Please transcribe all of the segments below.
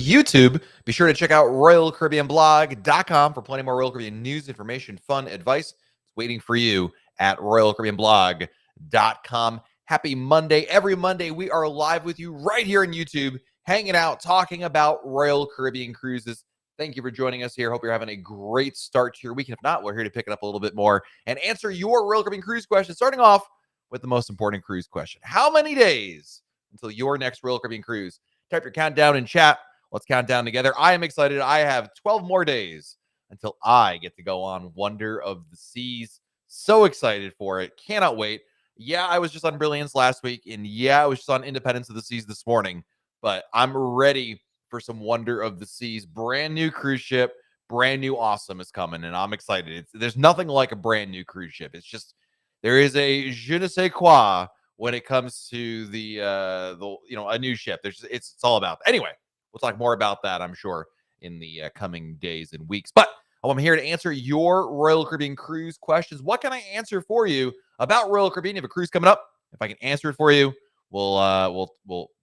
YouTube, be sure to check out RoyalCaribbeanBlog.com for plenty more Royal Caribbean news, information, fun, advice. It's waiting for you at RoyalCaribbeanBlog.com. Happy Monday. Every Monday, we are live with you right here on YouTube, hanging out, talking about Royal Caribbean cruises. Thank you for joining us here. Hope you're having a great start to your week. And if not, we're here to pick it up a little bit more and answer your Royal Caribbean cruise questions, starting off with the most important cruise question. How many days until your next Royal Caribbean cruise? Type your countdown in chat. Let's count down together. I am excited. I have 12 more days until I get to go on Wonder of the Seas. So excited for it. Cannot wait. Yeah, I was just on Brilliance last week, and yeah, I was just on Independence of the Seas this morning, but I'm ready for some Wonder of the Seas. Brand new cruise ship, brand new awesome is coming, and I'm excited. There's nothing like a brand new cruise ship. It's just, there is a je ne sais quoi when it comes to the a new ship. It's all about that. Anyway, we'll talk more about that, I'm sure, in the coming days and weeks. But I'm here to answer your Royal Caribbean cruise questions. What can I answer for you about Royal Caribbean? You have a cruise coming up. If I can answer it for you, we'll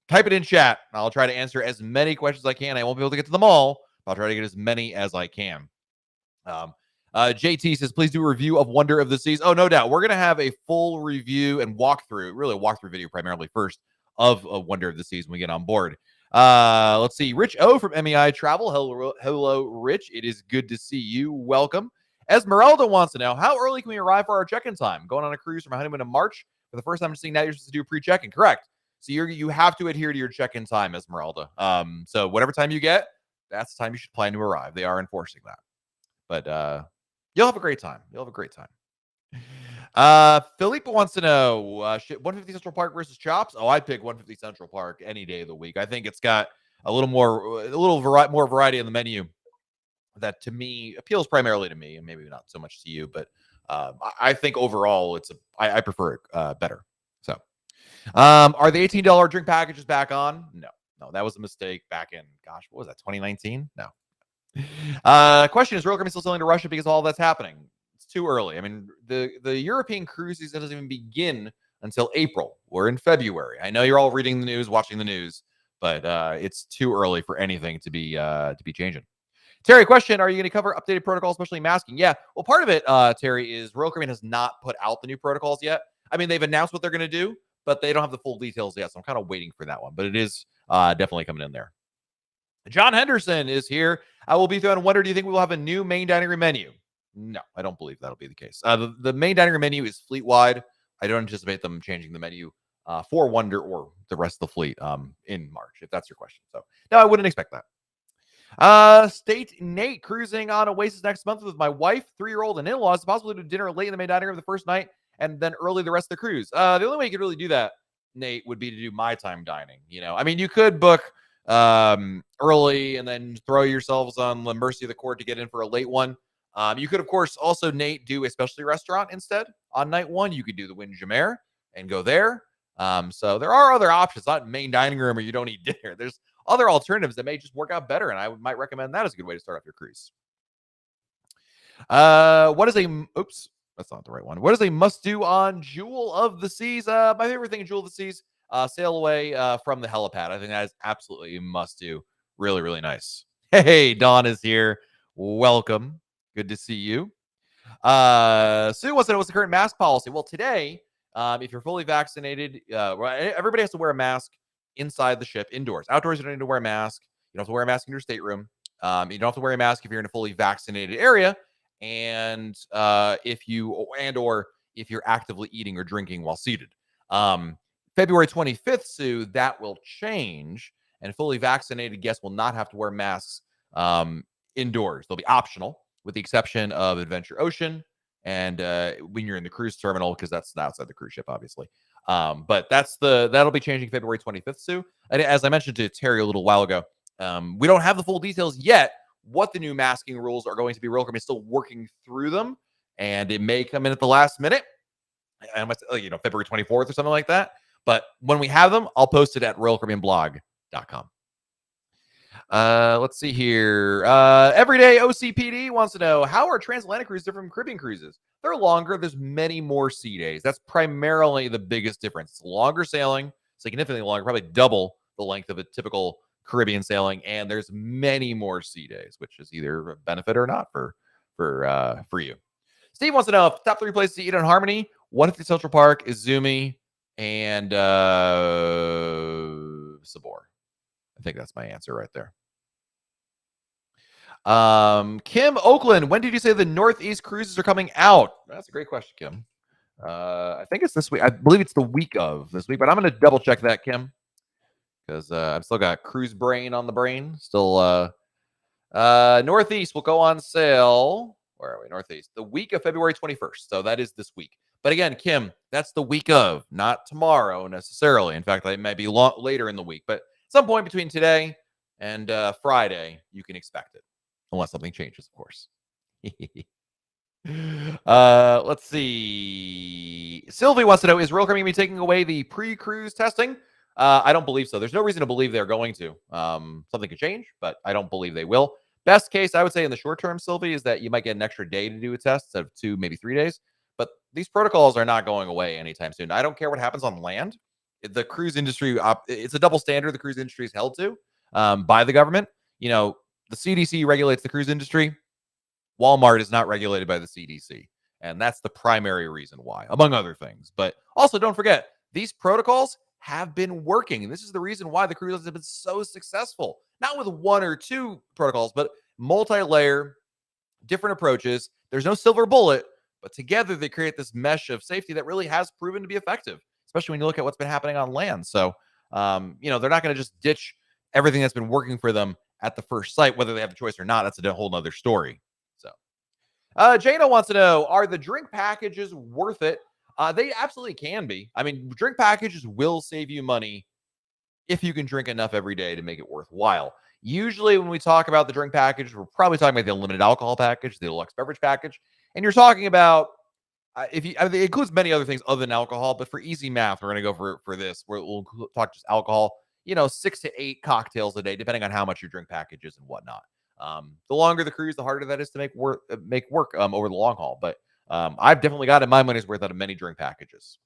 type it in chat. I'll try to answer as many questions as I can. I won't be able to get to them all. I'll try to get as many as I can. JT says, please do a review of Wonder of the Seas. Oh, no doubt. We're going to have a full review and walkthrough, really a walkthrough video primarily first of Wonder of the Seas when we get on board. Let's see. Rich O from MEI Travel. Hello, Rich. It is good to see you. Welcome. Esmeralda wants to know, how early can we arrive for our check-in time? Going on a cruise from Honeymoon in March. For the first time I'm seeing that, you're supposed to do a pre-check-in. Correct. So you have to adhere to your check-in time, Esmeralda. So whatever time you get, that's the time you should plan to arrive. They are enforcing that. But you'll have a great time. You'll have a great time. Philippe wants to know, 150 Central Park versus Chops? Oh, I'd pick 150 Central Park any day of the week. I think it's got a little more variety on the menu that to me appeals primarily to me, and maybe not so much to you, but I think overall I prefer it better. So, are the $18 drink packages back on? No, that was a mistake back in, gosh, what was that, 2019? No. Question, is Royal Caribbean still selling to Russia because of all that's happening? It's too early. I mean, the European cruise season doesn't even begin until April. We're in February. I know you're all reading the news, watching the news, but it's too early for anything to be changing. Terry, question, are you going to cover updated protocols, especially masking? Yeah, well, part of it, Terry, is Royal Caribbean has not put out the new protocols yet. I mean, they've announced what they're going to do, but they don't have the full details yet, so I'm kind of waiting for that one, but it is definitely coming in there. John Henderson is here. I will be through and wonder, do you think we will have a new main dining room menu? No, I don't believe that'll be the case. The main dining room menu is fleet-wide. I don't anticipate them changing the menu for Wonder or the rest of the fleet in March, if that's your question. So, no, I wouldn't expect that. State Nate, cruising on Oasis next month with my wife, 3-year-old, and in-laws. It's possible to do dinner late in the main dining room the first night and then early the rest of the cruise. The only way you could really do that, Nate, would be to do my time dining. I mean, you could book early and then throw yourselves on the mercy of the court to get in for a late one. You could, of course, also, Nate, do a specialty restaurant instead on night one. You could do the Windjammer and go there. So there are other options, not main dining room or you don't eat dinner. There's other alternatives that may just work out better, and I might recommend that as a good way to start off your cruise. Oops, that's not the right one. What is a must-do on Jewel of the Seas? My favorite thing in Jewel of the Seas, sail away from the helipad. I think that is absolutely a must-do. Really, really nice. Hey, Dawn is here. Welcome. Good to see you. Sue wants to know, what's the current mask policy? Well, today, if you're fully vaccinated, everybody has to wear a mask inside the ship, indoors. Outdoors, you don't need to wear a mask. You don't have to wear a mask in your stateroom. You don't have to wear a mask if you're in a fully vaccinated area, and if you're actively eating or drinking while seated. February 25th, Sue, that will change, and fully vaccinated guests will not have to wear masks indoors. They'll be optional, with the exception of Adventure Ocean and when you're in the cruise terminal, because that's outside the cruise ship, obviously. But that'll be changing February 25th, Sue. And as I mentioned to Terry a little while ago, we don't have the full details yet what the new masking rules are going to be. Royal Caribbean is still working through them, and it may come in at the last minute. February 24th or something like that. But when we have them, I'll post it at RoyalCaribbeanBlog.com. Let's see here. Everyday OCPD wants to know, how are transatlantic cruises different from Caribbean cruises? They're longer. There's many more sea days. That's primarily the biggest difference. It's longer sailing, significantly longer, probably double the length of a typical Caribbean sailing, and there's many more sea days, which is either a benefit or not for you. Steve wants to know if top 3 places to eat in Harmony: 150 Central Park, Izumi, and Sabor. I think that's my answer right there. Kim Oakland, when did you say the Northeast cruises are coming out? That's a great question, Kim. I think it's this week. I believe it's the week of this week, but I'm going to double check that, Kim, because I've still got cruise brain on the brain. Still, Northeast will go on sale. Where are we? Northeast, the week of February 21st. So that is this week. But again, Kim, that's the week of, not tomorrow necessarily. In fact, it might be later in the week, but some point between today and Friday, you can expect it, unless something changes, of course. Let's see. Sylvie wants to know, is Royal Caribbean going to be taking away the pre-cruise testing? I don't believe so. There's no reason to believe they're going to. Something could change, but I don't believe they will. Best case, I would say in the short term, Sylvie, is that you might get an extra day to do a test instead of 2, maybe 3 days. But these protocols are not going away anytime soon. I don't care what happens on land. The cruise industry, it's a double standard the cruise industry is held to by the government. You know, the CDC regulates the cruise industry. Walmart is not regulated by the CDC. And that's the primary reason why, among other things. But also, don't forget, these protocols have been working. And this is the reason why the cruises have been so successful. Not with 1 or 2 protocols, but multi-layer, different approaches. There's no silver bullet, but together they create this mesh of safety that really has proven to be effective, especially when you look at what's been happening on land. So, they're not going to just ditch everything that's been working for them at the first sight, whether they have the choice or not. That's a whole nother story. So, Jano wants to know, are the drink packages worth it? They absolutely can be. I mean, drink packages will save you money if you can drink enough every day to make it worthwhile. Usually when we talk about the drink package, we're probably talking about the limited alcohol package, the deluxe beverage package. And you're talking about, it includes many other things other than alcohol, but for easy math, we're going to go for this. We'll talk just alcohol, 6 to 8 cocktails a day, depending on how much your drink package is and whatnot. The longer the cruise, the harder that is to make work over the long haul. But I've definitely gotten my money's worth out of many drink packages.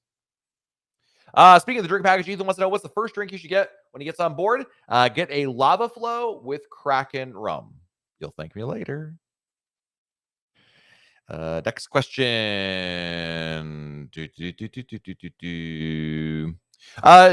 Speaking of the drink package, Ethan wants to know, what's the first drink you should get when he gets on board? Get a Lava Flow with Kraken rum. You'll thank me later. Next question.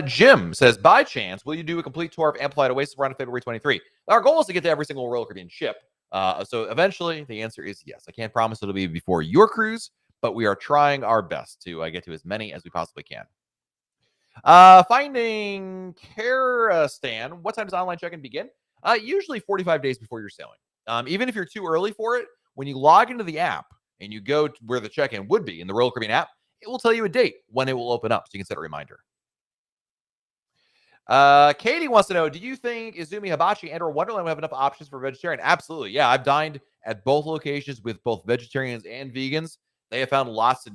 Jim says, by chance, will you do a complete tour of Amplified Oasis around February 23? Our goal is to get to every single Royal Caribbean ship. So eventually, the answer is yes. I can't promise it'll be before your cruise, but we are trying our best to get to as many as we possibly can. Finding Karistan. What time does online check-in begin? Usually 45 days before you're sailing. Even if you're too early for it, when you log into the app and you go to where the check-in would be in the Royal Caribbean app, it will tell you a date when it will open up, so you can set a reminder. Katie wants to know, do you think Izumi, Hibachi, and or Wonderland will have enough options for vegetarian? Absolutely. Yeah, I've dined at both locations with both vegetarians and vegans. They have found lots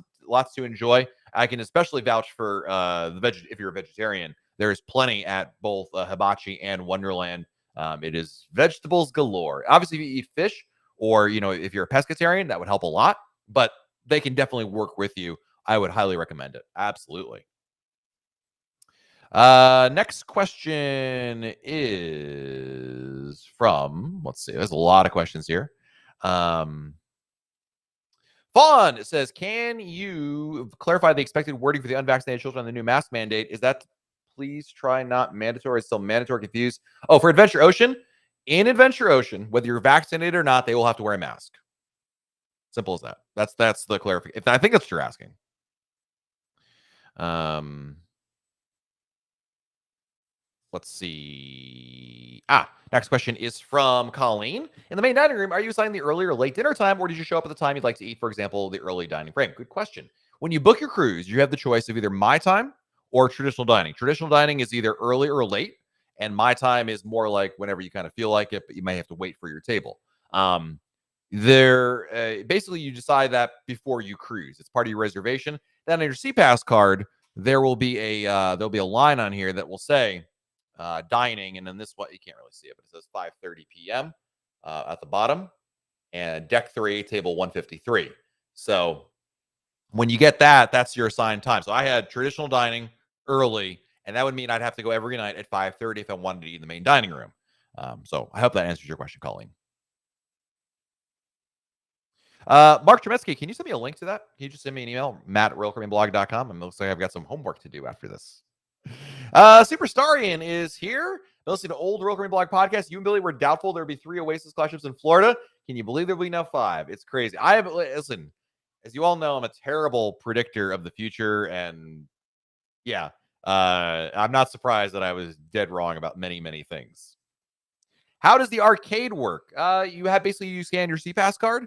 to enjoy. I can especially vouch for if you're a vegetarian. There's plenty at both Hibachi and Wonderland. It is vegetables galore. Obviously, if you eat fish or, if you're a pescatarian, that would help a lot. But they can definitely work with you. I would highly recommend it. Absolutely. Next question is from, let's see, there's a lot of questions here. Fawn says, can you clarify the expected wording for the unvaccinated children on the new mask mandate? Is that please try not mandatory? It's still mandatory, confused. Oh, for Adventure Ocean? In Adventure Ocean, whether you're vaccinated or not, they will have to wear a mask. Simple as that. That's the clarification. I think that's what you're asking. Let's see. Next question is from Colleen. In the main dining room, are you assigning the early or late dinner time, or did you show up at the time you'd like to eat, for example, the early dining frame? Good question. When you book your cruise, you have the choice of either my time or traditional dining. Traditional dining is either early or late, and my time is more like whenever you kind of feel like it, but you may have to wait for your table. Basically, you decide that before you cruise. It's part of your reservation. Then on your SeaPass card, there will be a line on here that will say dining, and then this one you can't really see it, but it says 5:30 p.m. At the bottom, and deck 3, table 153. So when you get that, that's your assigned time. So I had traditional dining early, and that would mean I'd have to go every night at 5:30 if I wanted to eat in the main dining room. So I hope that answers your question, Colleen. Mark Tremetsky, can you send me a link to that? Can you just send me an email, matt@royalcaribbeanblog.com? And it looks like I've got some homework to do after this. Superstarian is here. Listening to old Royal Caribbean Blog podcast. You and Billy were doubtful there would be 3 Oasis class ships in Florida. Can you believe there will be now 5? It's crazy. Listen, as you all know, I'm a terrible predictor of the future. And yeah, I'm not surprised that I was dead wrong about many, many things. How does the arcade work? You scan your CPass card.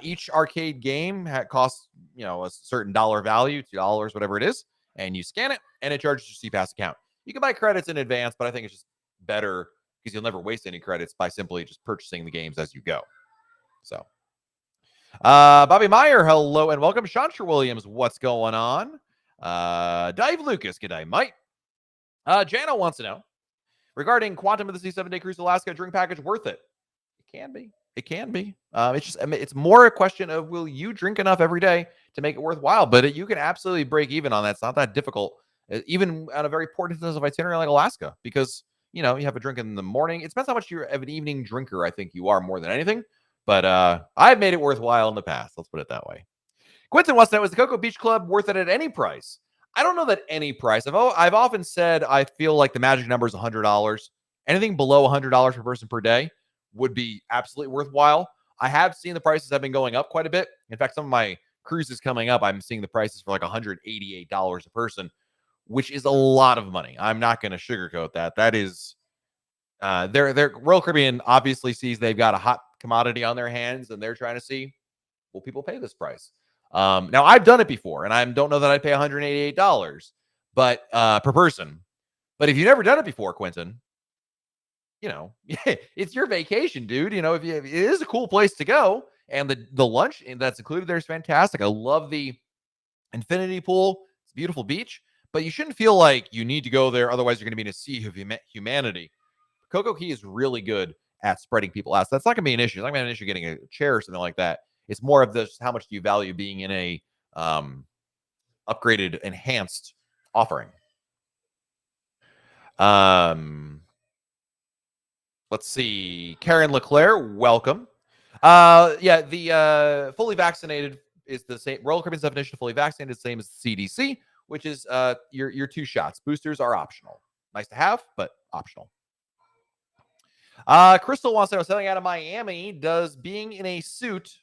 Each arcade game costs, a certain dollar value, $2, whatever it is, and you scan it, and it charges your CPass account. You can buy credits in advance, but I think it's just better because you'll never waste any credits by simply just purchasing the games as you go. So, Bobby Meyer, hello and welcome. Chantra Williams, what's going on? Dave Lucas, good day, Mike. Jano wants to know, regarding Quantum of the Sea 7-day cruise to Alaska, drink package worth it? It can be. It can be. It's more a question of, will you drink enough every day to make it worthwhile? But you can absolutely break even on that. It's not that difficult, even on a very poor distance of itinerary like Alaska, because, you have a drink in the morning. It depends how much you're of an evening drinker. I think you are more than anything. But I've made it worthwhile in the past. Let's put it that way. Quentin wants to know, is the Cocoa Beach Club worth it at any price? I don't know that any price. I've often said I feel like the magic number is $100. Anything below $100 per person per day would be absolutely worthwhile. I have seen the prices have been going up quite a bit. In fact, some of my cruises coming up, I'm seeing the prices for like $188 a person, which is a lot of money. I'm not going to sugarcoat that. That is, their Royal Caribbean obviously sees they've got a hot commodity on their hands, and they're trying to see, will people pay this price? Now I've done it before, and I don't know that I'd pay $188, but per person. But if you've never done it before, Quentin, it's your vacation, dude. It is a cool place to go, and the lunch that's included there is fantastic. I love the infinity pool. It's a beautiful beach, but you shouldn't feel like you need to go there, otherwise you're going to be in a sea of humanity. Coco Key is really good at spreading people out. So that's not going to be an issue. It's not going to be an issue getting a chair or something like that. It's more of this: how much do you value being in a upgraded, enhanced offering? Let's see. Karen Leclerc, welcome. The fully vaccinated is the same. Royal Caribbean's definition of fully vaccinated is the same as the CDC, which is your 2 shots. Boosters are optional. Nice to have, but optional. Crystal wants to know, sailing out of Miami, does being in a suite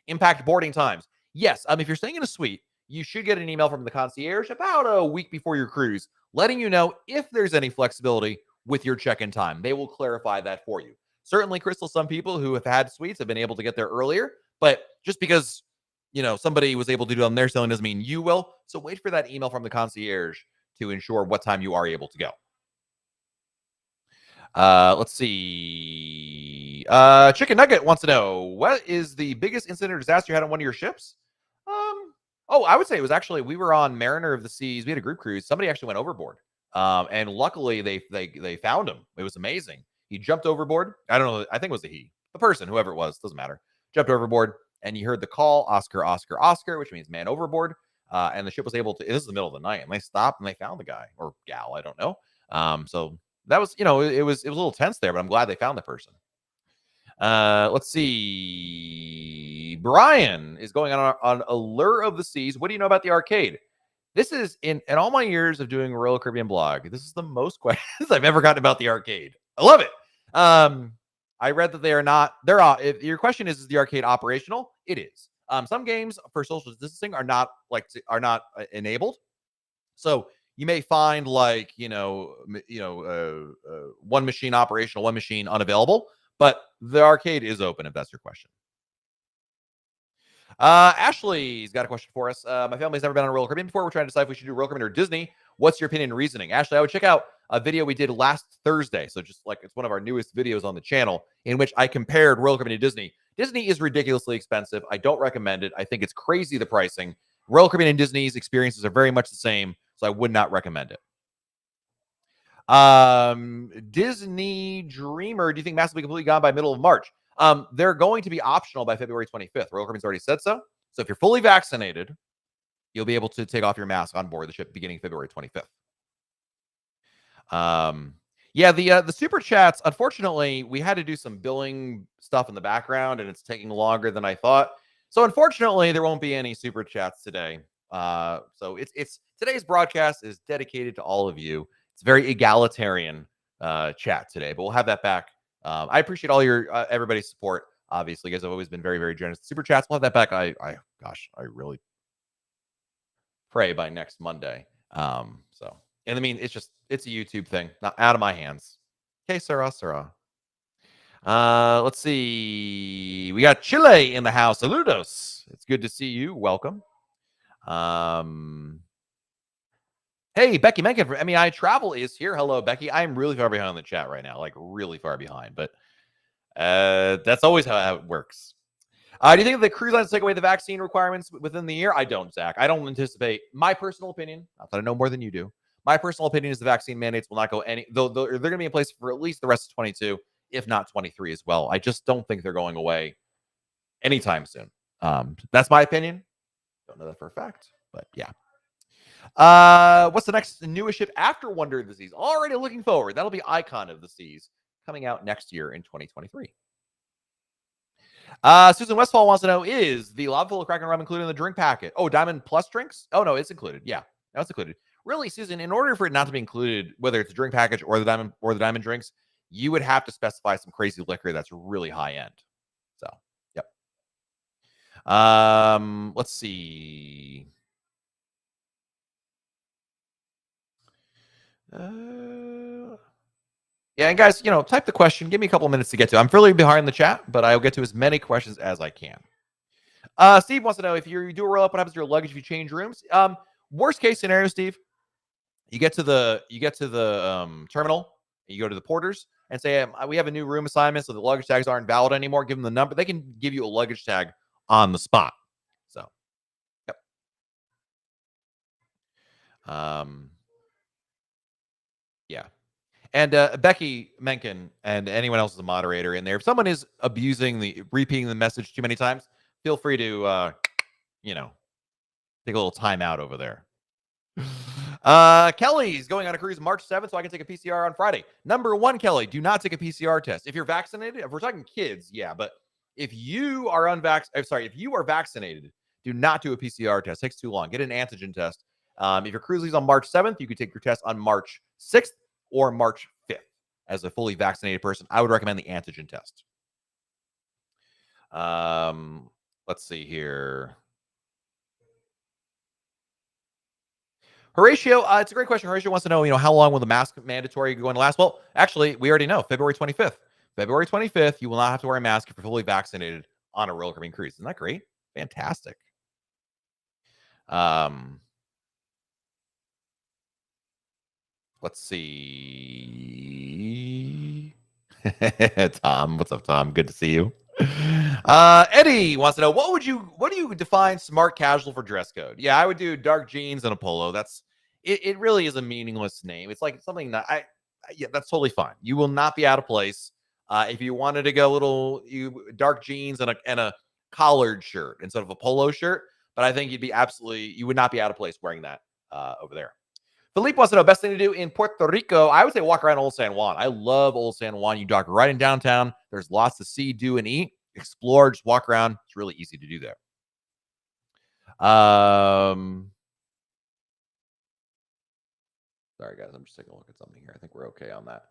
impact boarding times? Yes. If you're staying in a suite, you should get an email from the concierge about a week before your cruise, letting you know if there's any flexibility with your check-in time. They will clarify that for you. Certainly, Crystal, some people who have had suites have been able to get there earlier, but just because, somebody was able to do it on their sailing doesn't mean you will. So wait for that email from the concierge to ensure what time you are able to go. Let's see. Chicken Nugget wants to know, what is the biggest incident or disaster you had on one of your ships? I would say it was actually, we were on Mariner of the Seas. We had a group cruise. Somebody actually went overboard. And luckily they found him. It was amazing. He jumped overboard. I don't know. I think it was the person, whoever it was, doesn't matter. Jumped overboard, and you heard the call, Oscar, Oscar, Oscar, which means man overboard. And the ship was able to, this is the middle of the night, and they stopped and they found the guy or gal. I don't know. So that was, it was a little tense there, but I'm glad they found the person. Let's see. Brian is going on Allure of the Seas. What do you know about the arcade? This is in all my years of doing Royal Caribbean blog, this is the most questions I've ever gotten about the arcade. I love it. I read that if your question is the arcade operational? It is. Some games for social distancing are not enabled. So you may find one machine operational, one machine unavailable, but the arcade is open if that's your question. Ashley's got a question for us. My family's never been on a Royal Caribbean before. We're trying to decide if we should do Royal Caribbean or Disney. What's your opinion and reasoning? Ashley, I would check out a video we did last Thursday. So just like, it's one of our newest videos on the channel, in which I compared Royal Caribbean to Disney. Disney is ridiculously expensive. I don't recommend it. I think it's crazy, the pricing. Royal Caribbean and Disney's experiences are very much the same, so I would not recommend it. Disney Dreamer, do you think Mass will be completely gone by middle of March? They're going to be optional by February 25th. Royal Caribbean's already said so. So if you're fully vaccinated, you'll be able to take off your mask on board the ship beginning February 25th. Yeah, the super chats, unfortunately, we had to do some billing stuff in the background, and it's taking longer than I thought. So unfortunately, there won't be any super chats today. So it's today's broadcast is dedicated to all of you. It's very egalitarian chat today, but we'll have that back. I appreciate all your everybody's support. Obviously, you guys have always been very, very generous. Super chats, we'll have that back. I really pray by next Monday. So and I mean, it's a YouTube thing, not out of my hands. Okay, Sarah. Let's see. We got Chile in the house. Saludos. It's good to see you. Welcome. Hey, Becky Menken from MEI Travel is here. Hello, Becky. I'm really far behind in the chat right now, like really far behind, but that's always how it works. Do you think the cruise lines take away the vaccine requirements within the year? I don't, Zach. I don't anticipate. My personal opinion, not that I know more than you do. My personal opinion is the vaccine mandates will not go any. Though they're going to be in place for at least the rest of 22, if not 23 as well. I just don't think they're going away anytime soon. That's my opinion. Don't know that for a fact, but yeah. What's the next newest ship after Wonder of the Seas? Already looking forward. That'll be Icon of the Seas coming out next year in 2023. Susan Westfall wants to know, is the lava full of Kraken rum included in the drink packet? Oh, Diamond Plus drinks? Oh, no, it's included. Yeah, that's included. Really, Susan, in order for it not to be included, whether it's a drink package or the diamond drinks, you would have to specify some crazy liquor that's really high end. So, yep. Let's see. Yeah, and guys, type the question. Give me a couple minutes to get to. I'm fairly behind the chat, but I'll get to as many questions as I can. Steve wants to know, if you do a roll up, what happens to your luggage if you change rooms? Worst case scenario, Steve, you get to the terminal, and you go to the porters and say, we have a new room assignment, so the luggage tags aren't valid anymore. Give them the number. They can give you a luggage tag on the spot. So, yep. Yeah. And Becky Menken and anyone else is a moderator in there. If someone is repeating the message too many times, feel free to, take a little time out over there. Kelly's going on a cruise March 7th, so I can take a PCR on Friday. Number one, Kelly, do not take a PCR test. If you're vaccinated, if we're talking kids, yeah, but if you are if you are vaccinated, do not do a PCR test. It takes too long. Get an antigen test. If your cruise leaves on March 7th, you could take your test on March 6th or March 5th. As a fully vaccinated person, I would recommend the antigen test. Let's see here. Horatio, it's a great question. Horatio wants to know, how long will the mask mandatory going to last? Well, actually, we already know, February 25th. February 25th, you will not have to wear a mask if you're fully vaccinated on a Royal Caribbean cruise. Isn't that great? Fantastic. Let's see. Tom, what's up, Tom? Good to see you. Eddie wants to know, what do you define smart casual for dress code? Yeah, I would do dark jeans and a polo. It really is a meaningless name. It's like something that yeah, that's totally fine. You will not be out of place. If you wanted to go dark jeans and a collared shirt instead of a polo shirt, but I think you would not be out of place wearing that over there. Philippe wants to know, best thing to do in Puerto Rico. I would say walk around Old San Juan. I love Old San Juan. You dock right in downtown. There's lots to see, do, and eat. Explore, just walk around. It's really easy to do there. Sorry, guys. I'm just taking a look at something here. I think we're okay on that.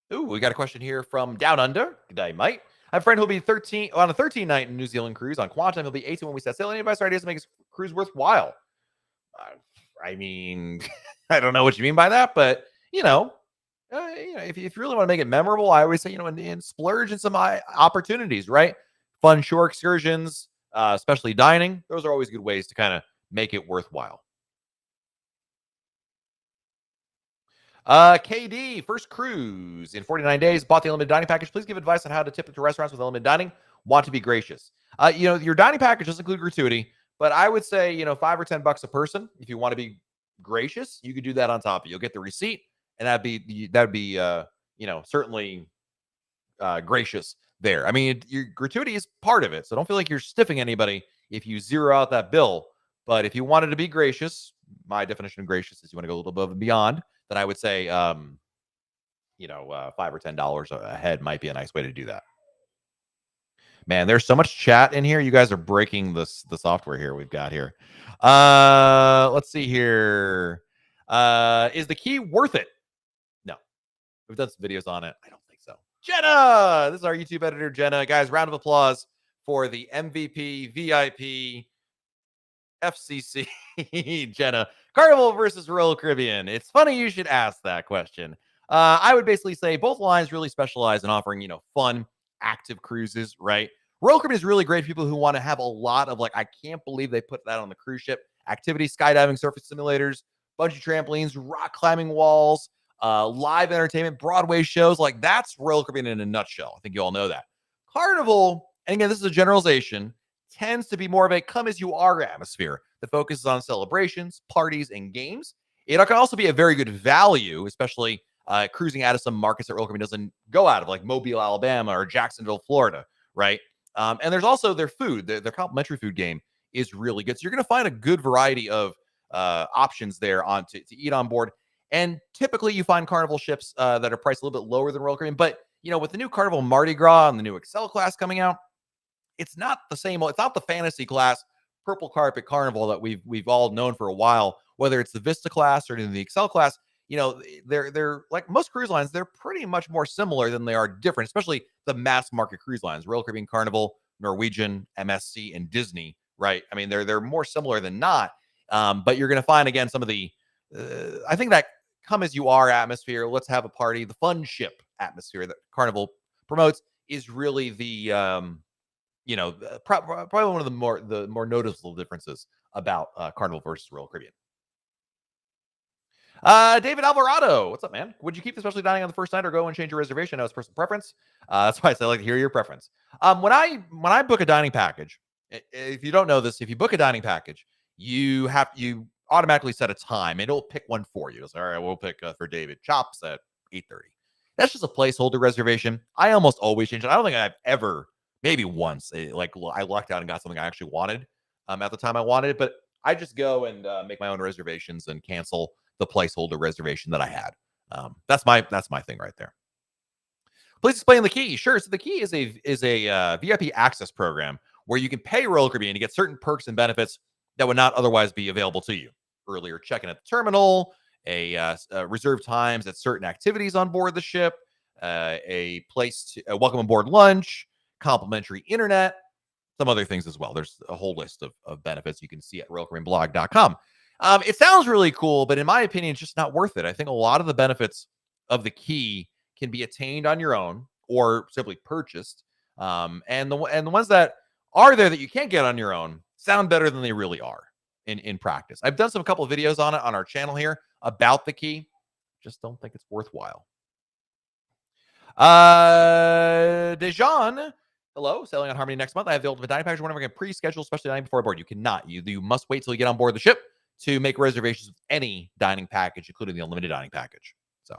We got a question here from Down Under. Good day, mate. I have a friend who'll be 13 on a 13-night New Zealand cruise on Quantum. He'll be 18 when we set sail. Any advice or ideas to make his cruise worthwhile? I mean, I don't know what you mean by that, but if you really want to make it memorable, I always say, and splurge in some opportunities, right? Fun shore excursions, especially dining. Those are always good ways to kind of make it worthwhile. KD, first cruise in 49 days, bought the unlimited dining package. Please give advice on how to tip to restaurants with unlimited dining. Want to be gracious. Your dining package doesn't include gratuity, but I would say, $5 or $10 a person. If you want to be gracious, you could do that on top of it. You'll get the receipt, and that'd be certainly gracious there. I mean, your gratuity is part of it, so don't feel like you're stiffing anybody if you zero out that bill. But if you wanted to be gracious, my definition of gracious is you want to go a little above and beyond. Then I would say, $5 or $10 a head might be a nice way to do that. Man, there's so much chat in here. You guys are breaking the software here we've got here. Let's see here. Is the key worth it? No. We've done some videos on it. I don't think so. Jenna! This is our YouTube editor, Jenna. Guys, round of applause for the MVP, VIP, FCC, Jenna. Carnival versus Royal Caribbean. It's funny you should ask that question. I would basically say both lines really specialize in offering, fun, active cruises, right? Royal Caribbean is really great for people who want to have a lot of I can't believe they put that on the cruise ship. Activities, skydiving, surface simulators, bungee trampolines, rock climbing walls, live entertainment, Broadway shows. That's Royal Caribbean in a nutshell. I think you all know that. Carnival, and again, this is a generalization, tends to be more of a come-as-you-are atmosphere that focuses on celebrations, parties, and games. It can also be a very good value, especially cruising out of some markets that Royal Caribbean doesn't go out of, like Mobile, Alabama, or Jacksonville, Florida, right? And there's also their food. Their complimentary food game is really good. So you're going to find a good variety of options there to eat on board. And typically you find Carnival ships that are priced a little bit lower than Royal Caribbean. But, with the new Carnival Mardi Gras and the new Excel class coming out, it's not the same. It's not the fantasy class purple carpet Carnival that we've all known for a while, whether it's the Vista class or the Excel class. They're like most cruise lines, they're pretty much more similar than they are different, especially the mass market cruise lines, Royal Caribbean, Carnival, Norwegian, MSC, and Disney, right? I mean, they're more similar than not. But you're going to find, again, some of the, I think that come as you are atmosphere, let's have a party, the fun ship atmosphere that Carnival promotes is really the, probably one of the more noticeable differences about Carnival versus Royal Caribbean. David Alvarado, what's up, man? Would you keep the specialty dining on the first night or go and change your reservation? That was personal preference. That's why I say I like to hear your preference. When I book a dining package, if you don't know this, if you book a dining package, you automatically set a time, and it'll pick one for you. It's all right, we'll pick for David chops at 8:30. That's just a placeholder reservation. I almost always change it. I don't think I've ever, maybe once, I lucked out and got something I actually wanted at the time I wanted it, but I just go and make my own reservations and cancel the placeholder reservation that I had. That's my thing right there. Please explain the key. Sure. So the key is a VIP access program where you can pay Royal Caribbean to get certain perks and benefits that would not otherwise be available to you. Earlier check-in at the terminal, reserved times at certain activities on board the ship, a welcome aboard lunch, complimentary internet, some other things as well. There's a whole list of benefits you can see at RoyalCaribbeanBlog.com. It sounds really cool, but in my opinion, it's just not worth it. I think a lot of the benefits of the key can be attained on your own or simply purchased. And the ones that are there that you can't get on your own sound better than they really are in practice. I've done a couple of videos on it on our channel here about the key. Just don't think it's worthwhile. Dejan, hello, sailing on Harmony next month. I have the ultimate dining package. Whenever I can pre-schedule, especially dining before board. You cannot. You must wait till you get on board the ship to make reservations with any dining package, including the unlimited dining package. So,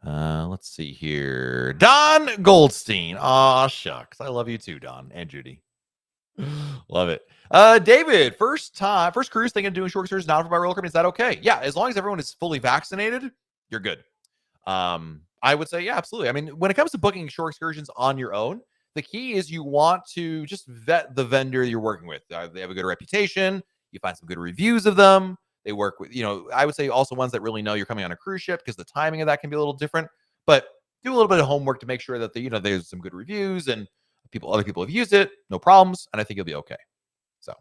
let's see here. Don Goldstein. Aw, shucks. I love you too, Don and Judy. Love it. David, first cruise thinking of doing short cruises, not for my Royal Caribbean. Is that okay? Yeah, as long as everyone is fully vaccinated, you're good. I would say, yeah, absolutely. I mean, when it comes to booking short excursions on your own, the key is you want to just vet the vendor you're working with. They have a good reputation. You find some good reviews of them. They work with, I would say also ones that really know you're coming on a cruise ship, because the timing of that can be a little different. But do a little bit of homework to make sure that there's some good reviews and other people have used it, no problems, and I think you'll be okay. So,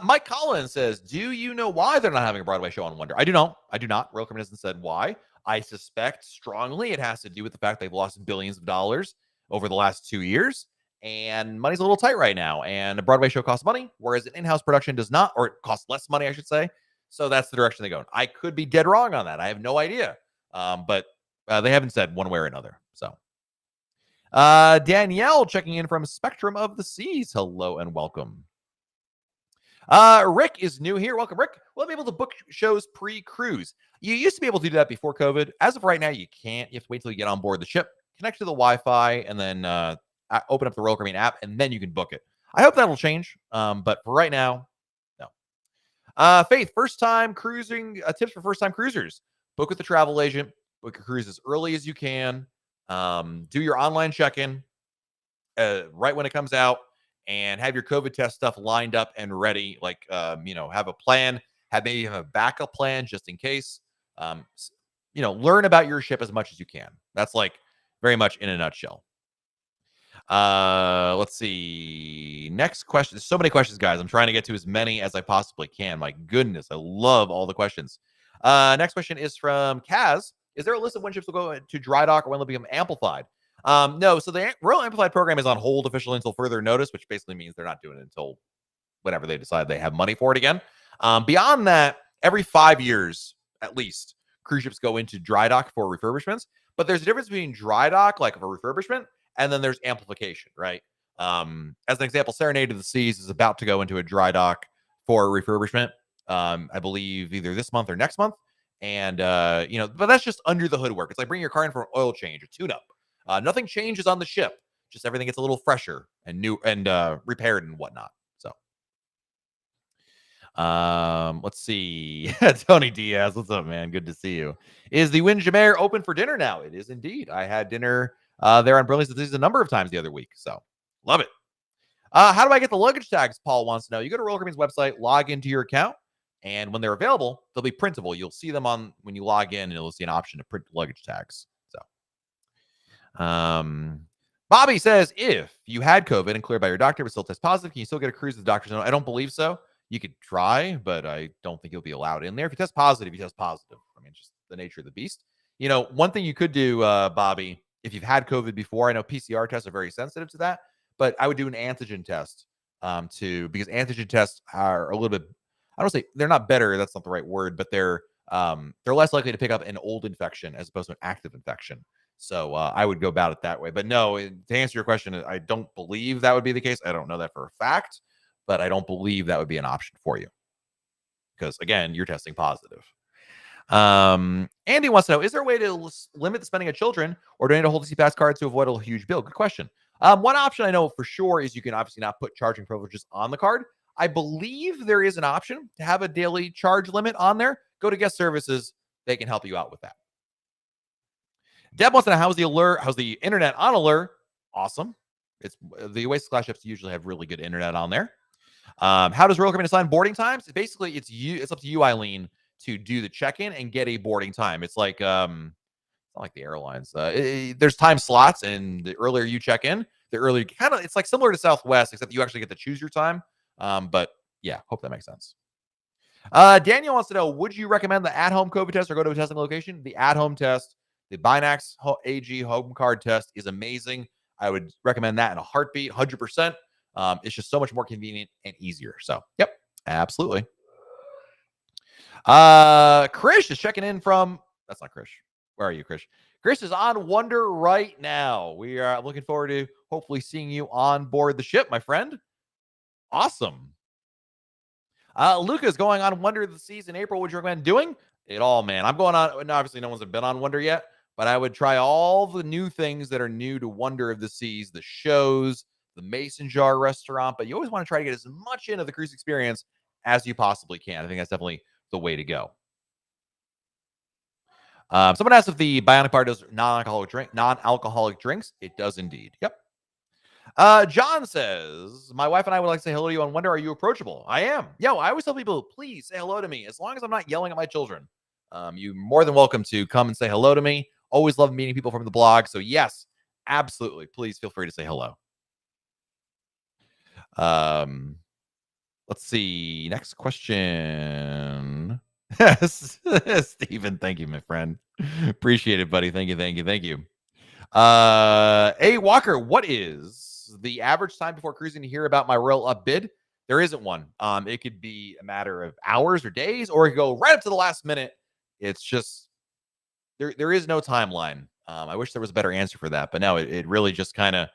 Mike Collins says, do you know why they're not having a Broadway show on Wonder? I do not. Royal Caribbean hasn't said why. I suspect strongly it has to do with the fact they've lost billions of dollars over the last 2 years, and money's a little tight right now. And a Broadway show costs money, whereas an in-house production does not, or it costs less money, I should say. So that's the direction they go. I could be dead wrong on that. I have no idea. But they haven't said one way or another. So, Danielle checking in from Spectrum of the Seas. Hello and welcome. Rick is new here. Welcome, Rick. We'll be able to book shows pre-cruise. You used to be able to do that before COVID. As of right now, you can't. You have to wait till you get on board the ship, connect to the Wi-Fi, and then open up the Royal Caribbean app, and then you can book it. I hope that'll change. But for right now, no. Faith, first time cruising tips for first time cruisers. Book with the travel agent. Book your cruise as early as you can. Do your online check-in right when it comes out, and have your COVID test stuff lined up and ready. Like, have a plan. Maybe have a backup plan just in case. Learn about your ship as much as you can. That's like very much in a nutshell. Let's see. Next question. There's so many questions, guys. I'm trying to get to as many as I possibly can. My goodness, I love all the questions. Next question is from Kaz. Is there a list of when ships will go to dry dock or when they'll become amplified? No. So the Royal Amplified program is on hold officially until further notice, which basically means they're not doing it until whenever they decide they have money for it again. Beyond that, every 5 years at least, cruise ships go into dry dock for refurbishments. But there's a difference between dry dock, like a refurbishment, and then there's amplification, right? As an example, Serenade of the Seas is about to go into a dry dock for refurbishment. I believe either this month or next month. And, but that's just under the hood work. It's like bringing your car in for an oil change or tune-up. Nothing changes on the ship. Just everything gets a little fresher and new and repaired and whatnot. So, let's see. Tony Diaz, what's up, man? Good to see you. Is the Windjammer open for dinner now? It is indeed. I had dinner there on Brilliance Disease a number of times the other week. So, love it. How do I get the luggage tags? Paul wants to know. You go to Royal Caribbean's website, log into your account, and when they're available, they'll be printable. You'll see them on when you log in, and you'll see an option to print luggage tags. So, Bobby says, if you had COVID and cleared by your doctor but still test positive, can you still get a cruise with the doctor's note? I don't believe so. You could try, but I don't think you'll be allowed in there. If you test positive, you test positive. I mean, it's just the nature of the beast. One thing you could do, Bobby, if you've had COVID before, I know PCR tests are very sensitive to that, but I would do an antigen test because antigen tests are a little bit, I don't say they're not better. That's not the right word, but they're less likely to pick up an old infection as opposed to an active infection. So I would go about it that way. But no, to answer your question, I don't believe that would be the case. I don't know that for a fact, but I don't believe that would be an option for you because, again, you're testing positive. Andy wants to know, is there a way to limit the spending of children or do I need to hold the CPAS card to avoid a huge bill? Good question. One option I know for sure is you can obviously not put charging privileges on the card. I believe there is an option to have a daily charge limit on there. Go to guest services. They can help you out with that. Deb wants to know, how's the internet on Allure? Awesome. It's the Oasis class ships usually have really good internet on there. How does Royal Caribbean assign boarding times? Basically, it's up to you, Eileen, to do the check-in and get a boarding time. It's like it's not like the airlines. There's time slots, and the earlier you check in, the earlier it's like similar to Southwest, except you actually get to choose your time. But yeah, hope that makes sense. Daniel wants to know, would you recommend the at-home COVID test or go to a testing location? The at-home test, the Binax AG home card test is amazing. I would recommend that in a heartbeat, 100%. It's just so much more convenient and easier. So, yep, absolutely. Krish is checking in from, that's not Krish. Where are you, Krish? Krish is on Wonder right now. We are looking forward to hopefully seeing you on board the ship, my friend. Awesome. Luca's going on Wonder of the Seas in April. Would you recommend doing it all, man? I'm going on, obviously no one's been on Wonder yet, but I would try all the new things that are new to Wonder of the Seas, the shows, the Mason Jar restaurant, but you always want to try to get as much into the cruise experience as you possibly can. I think that's definitely the way to go. Someone asked if the Bionic Bar does non-alcoholic drinks. It does indeed. Yep. John says, my wife and I would like to say hello to you on Wonder. Are you approachable? I am. Yo, I always tell people, please say hello to me. As long as I'm not yelling at my children. You're more than welcome to come and say hello to me. Always love meeting people from the blog. So yes, absolutely. Please feel free to say hello. Let's see. Next question. Stephen, thank you, my friend. Appreciate it, buddy. Thank you. A Walker, what is the average time before cruising to hear about my royal up bid? There isn't one. It could be a matter of hours or days, or it could go right up to the last minute. It's just there is no timeline. I wish there was a better answer for that, but no, it really just kind of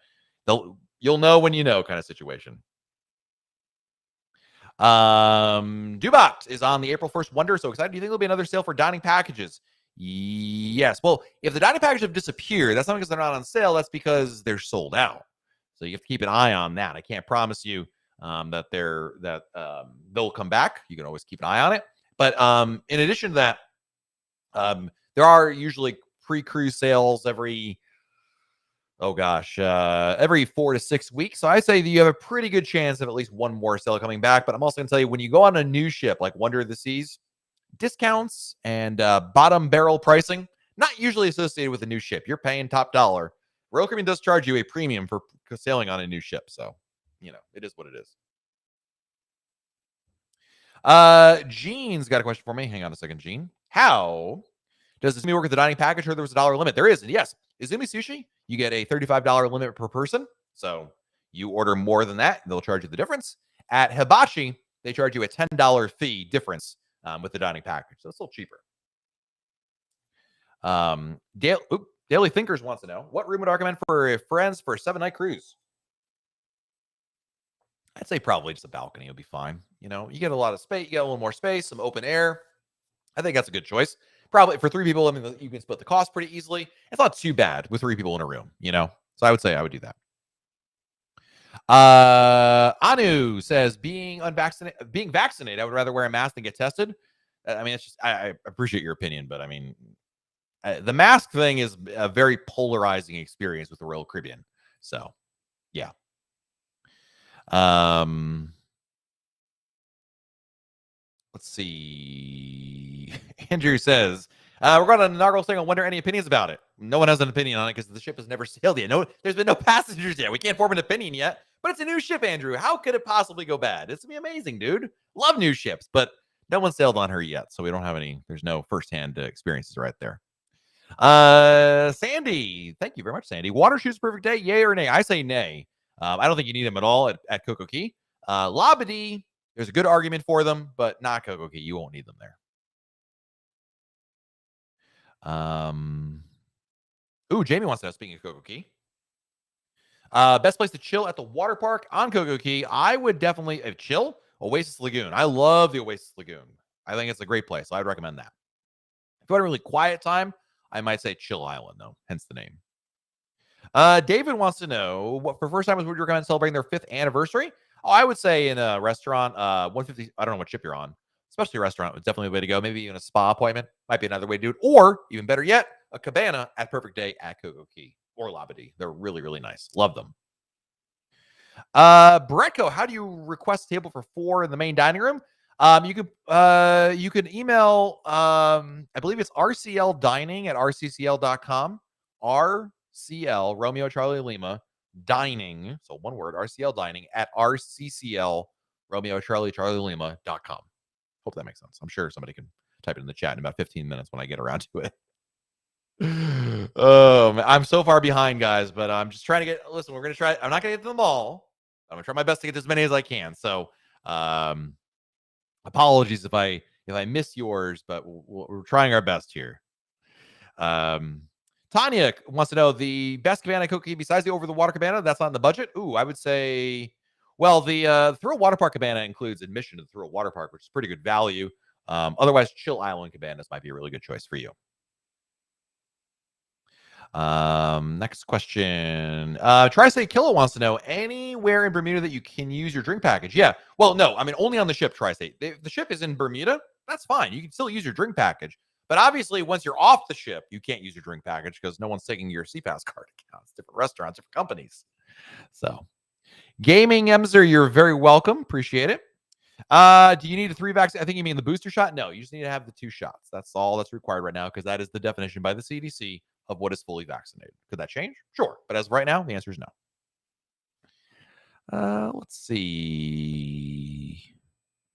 you'll know when you know kind of situation. Dubot is on the April 1st Wonder. So excited. Do you think there'll be another sale for dining packages? Yes. Well, if the dining packages have disappeared, that's not because they're not on sale. That's because they're sold out. So you have to keep an eye on that. I can't promise you that they'll come back. You can always keep an eye on it. But in addition to that, there are usually pre-cruise sales every 4 to 6 weeks. So I say that you have a pretty good chance of at least one more sale coming back. But I'm also going to tell you, when you go on a new ship like Wonder of the Seas, discounts and bottom barrel pricing, not usually associated with a new ship. You're paying top dollar. Royal Caribbean does charge you a premium for sailing on a new ship. So, it is what it is. Gene's got a question for me. Hang on a second, Gene. How does Izumi work with the dining package? Heard there was a $1 limit. There is. And yes, Izumi Sushi, you get a $35 limit per person. So you order more than that, they'll charge you the difference. At Hibachi, they charge you a $10 fee difference with the dining package. So it's a little cheaper. Daily Thinkers wants to know, what room would I recommend for friends for a 7-night cruise? I'd say probably just a balcony would be fine. You get a lot of space, you get a little more space, some open air. I think that's a good choice. Probably for 3 people, I mean, you can split the cost pretty easily. It's not too bad with 3 people in a room, So I would say I would do that. Anu says, being vaccinated, I would rather wear a mask than get tested. I mean, it's just, I appreciate your opinion, but I mean, the mask thing is a very polarizing experience with the Royal Caribbean. So, yeah. Let's see. Andrew says, we're going on an inaugural thing. I wonder any opinions about it. No one has an opinion on it because the ship has never sailed yet. No, there's been no passengers yet. We can't form an opinion yet. But it's a new ship, Andrew. How could it possibly go bad? It's going to be amazing, dude. Love new ships, but no one sailed on her yet. So we don't have there's no firsthand experiences right there. Sandy. Thank you very much, Sandy. Water shoes perfect day, yay or nay? I say nay. I don't think you need them at all at Coco Key. Labadee, there's a good argument for them, but not Coco Key. You won't need them there. Jamie wants to know, speaking of Coco Key, best place to chill at the water park on Coco Key. I would definitely chill Oasis Lagoon. I love the Oasis Lagoon. I think it's a great place. So I'd recommend that. If you want a really quiet time, I might say Chill Island, though, hence the name. David wants to know, what for first timers would you recommend celebrating their 5th anniversary? Oh, I would say in a restaurant, 150. I don't know what ship you're on. Especially a restaurant is definitely a way to go. Maybe even a spa appointment might be another way to do it. Or, even better yet, a cabana at Perfect Day at Coco Key or Labadee. They're really, really nice. Love them. Bretko, how do you request a table for 4 in the main dining room? You could email, I believe it's rcldining@rccl.com. RCL, Romeo Charlie Lima, dining. So one word, RCL dining @rccl, Romeo Charlie Lima.com. Hope that makes sense. I'm sure somebody can type it in the chat in about 15 minutes when I get around to it. I'm so far behind, guys, but I'm just trying to get. Listen, we're gonna try. I'm not gonna get to them all. I'm gonna try my best to get as many as I can. So, apologies if I miss yours, but we're trying our best here. Tanya wants to know the best cabana Coco Key besides the over the water cabana. That's not in the budget. I would say, well, the Thrill Water Park cabana includes admission to the Thrill Water Park, which is pretty good value. Otherwise, Chill Island cabanas might be a really good choice for you. Next question. Tri-State Killer wants to know, anywhere in Bermuda that you can use your drink package? Yeah. Well, no, I mean, only on the ship, Tri-State. The ship is in Bermuda. That's fine. You can still use your drink package. But obviously, once you're off the ship, you can't use your drink package because no one's taking your CPAS card accounts. Different restaurants, different companies. So, Gaming Emser, you're very welcome. Appreciate it. Do you need a 3 vaccine? I think you mean the booster shot. No, you just need to have the 2 shots. That's all that's required right now because that is the definition by the CDC of what is fully vaccinated. Could that change? Sure. But as of right now, the answer is no. Let's see.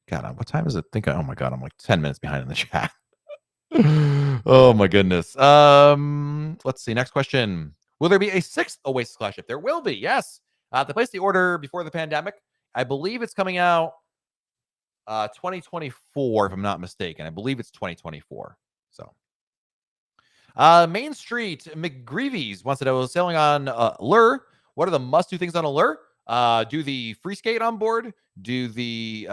God, what time is it? Oh my God, I'm like 10 minutes behind in the chat. Oh my goodness. Let's see. Next question. Will there be a 6th Oasis class ship? There will be. Yes. They placed the order before the pandemic. I believe it's coming out 2024, if I'm not mistaken. I believe it's 2024. So, Main Street McGreevy's wants to know, sailing on Allure. What are the must-do things on Allure? Do the free skate on board. Do the